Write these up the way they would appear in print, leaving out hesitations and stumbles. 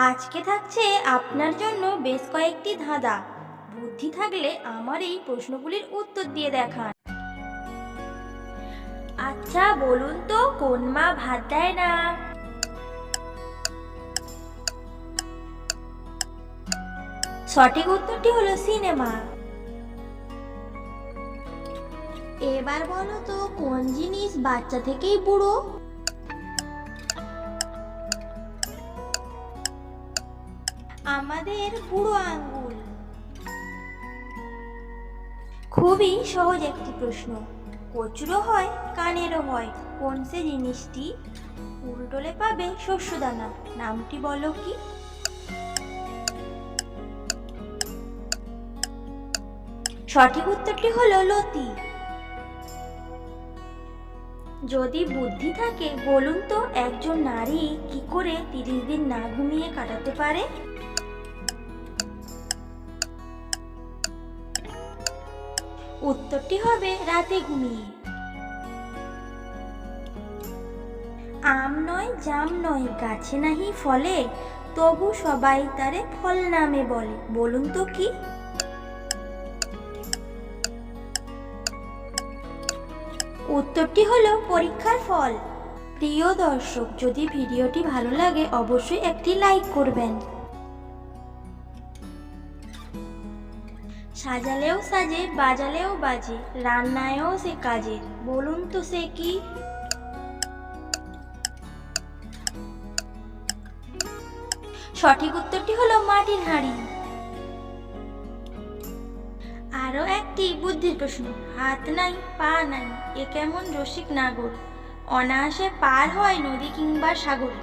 আজকে থাকছে আপনার জন্য বেশ কয়েকটি ধাঁধা। বুদ্ধি থাকলে আমার এই প্রশ্নগুলির উত্তর দিয়ে দেখান। আচ্ছা বলুন তো, কোন মা ভাত দেয় না? সঠিক উত্তরটি হলো সিনেমা। এবার বলো তো, কোন জিনিস বাচ্চা থেকেই বুড়ো? আমাদের বুড়ো আঙ্গুল। খুবই সহজ একটি প্রশ্ন। কচুরও হয়, কানেরও হয়, কোন সে জিনিসটি? উল্টোলে পাবে শস্যদানা, নামটি বলো কি? সঠিক উত্তরটি হলো লতি। যদি বুদ্ধি থাকে বলুন তো, একজন নারী কি করে 30 দিন না ঘুমিয়ে কাটাতে পারে? উত্তরটি হবে রাতে ঘুমিয়ে। আম নয়, জাম নয়, গাছে নাহি ফলে, তবু সবাই তারে ফল নামে বলে, বলুন তো কি? উত্তরটি হলো পরীক্ষার ফল। প্রিয় দর্শক, যদি ভিডিওটি ভালো লাগে অবশ্যই একটি লাইক করবেন। সাজালেও সাজে, বাজালেও বাজে, রান্নায়ও সে কাজের, বলুন তো সে কি? সঠিক উত্তরটি হলো মাটির হাঁড়ি। আরো একটি বুদ্ধির প্রশ্ন। হাত নাই, পা নাই, এ কেমন রসিক নাগর, অনায়াসে পার হয় নদী কিংবা সাগর?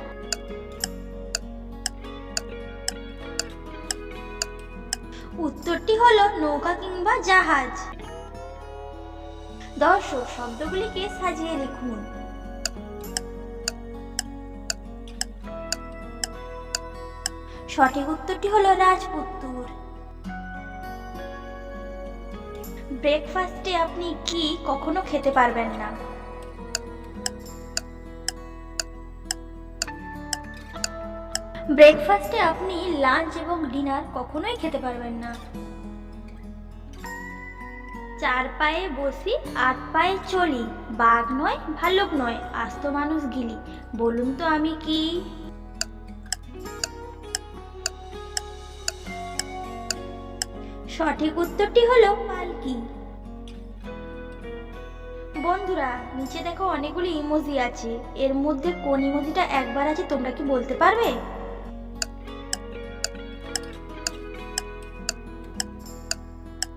উত্তরটি হলো নৌকা কিংবা জাহাজ। দর্শক, শব্দগুলিকে সাজিয়ে লিখুন। সঠিক উত্তরটি হলো রাজপুত্তুর। ব্রেকফাস্টে আপনি কি কখনো খেতে পারবেন না? ব্রেকফাস্টে আপনি লাঞ্চ এবং ডিনার কখনোই খেতে পারবেন না। 4 পায়ে বসি, 8 পায়ে চলি, বাঘ নয়, ভাল্লুক নয়, আস্ত মানুষ গিলি, বলুন তো আমি কি? সঠিক উত্তরটি হলো পালকি। বন্ধুরা, নিচে দেখো অনেকগুলি ইমোজি আছে, এর মধ্যে কোন ইমোজিটা একবার আছে তোমরা কি বলতে পারবে?